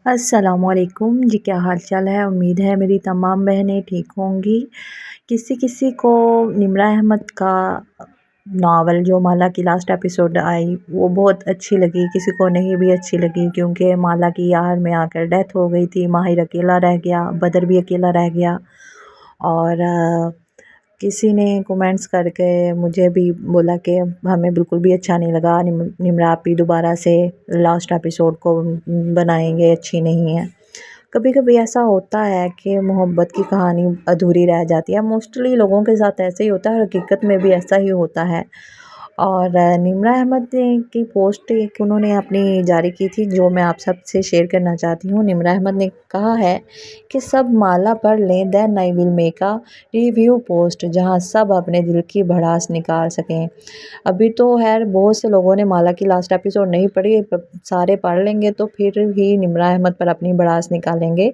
अस्सलामुअलैकुम जी, क्या हाल चाल है। उम्मीद है मेरी तमाम बहनें ठीक होंगी। किसी किसी को निम्रा अहमद का नावल जो माला की लास्ट एपिसोड आई वो बहुत अच्छी लगी, किसी को नहीं भी अच्छी लगी, क्योंकि माला की यार में आकर डेथ हो गई थी। माहिर अकेला रह गया, बदर भी अकेला रह गया। और किसी ने कमेंट्स करके मुझे भी बोला कि हमें बिल्कुल भी अच्छा नहीं लगा, निम्रा आपी दोबारा से लास्ट एपिसोड को बनाएंगे, अच्छी नहीं है। कभी कभी ऐसा होता है कि मोहब्बत की कहानी अधूरी रह जाती है। मोस्टली लोगों के साथ ऐसे ही होता है और हकीकत में भी ऐसा ही होता है। और निम्रा अहमद की पोस्ट एक उन्होंने अपनी जारी की थी, जो मैं आप सब से शेयर करना चाहती हूँ। निम्रा अहमद ने कहा है कि सब माला पढ़ लें, then I will make a review post, जहाँ सब अपने दिल की भड़ास निकाल सकें। अभी तो खैर बहुत से लोगों ने माला की लास्ट एपिसोड नहीं पढ़ी, सारे पढ़ लेंगे तो फिर ही निम्रा अहमद पर अपनी भड़ास निकालेंगे।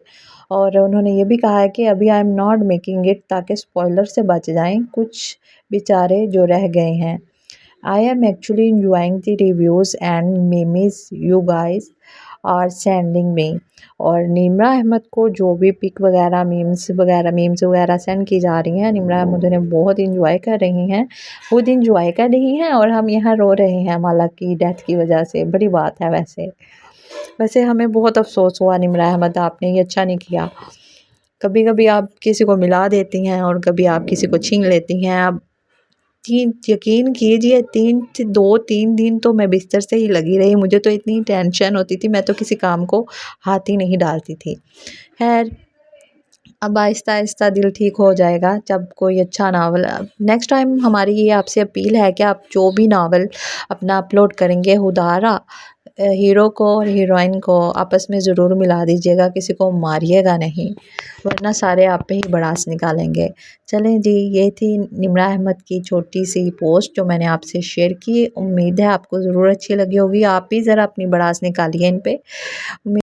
और उन्होंने ये भी कहा है कि अभी I am not making it, ताकि स्पॉइलर से बच जाएं कुछ बेचारे जो रह गए हैं। I am actually enjoying the reviews and memes you guys are sending me। और निम्रा अहमद को जो भी पिक वगैरह मीम्स वगैरह सेंड की जा रही हैं, निम्रा अहमद उन्हें बहुत इंजॉय कर रही हैं, खुद इंजॉय कर रही हैं। और हम यहाँ रो रहे हैं माला की डेथ की वजह से। बड़ी बात है। वैसे हमें बहुत अफसोस हुआ निम्रा अहमद, आपने ये अच्छा नहीं किया। कभी कभी आप किसी को मिला देती हैं और कभी आप किसी को छीन लेती हैं। अब यकीन कीजिए 3 तो मैं बिस्तर से ही लगी रही। मुझे तो इतनी टेंशन होती थी, मैं तो किसी काम को हाथ ही नहीं डालती थी। खैर, अब आहिस्ता आहिस्ता दिल ठीक हो जाएगा जब कोई अच्छा नावल। नेक्स्ट टाइम हमारी ये आपसे अपील है कि आप जो भी नावल अपना अपलोड करेंगे, खुदारा हीरो को और हीरोइन को आपस में ज़रूर मिला दीजिएगा, किसी को मारिएगा नहीं, वरना सारे आप पे ही भड़ास निकालेंगे। चलें जी, ये थी निम्रा अहमद की छोटी सी पोस्ट जो मैंने आपसे शेयर की। उम्मीद है आपको ज़रूर अच्छी लगी होगी। आप भी ज़रा अपनी भड़ास निकालिए इन पे।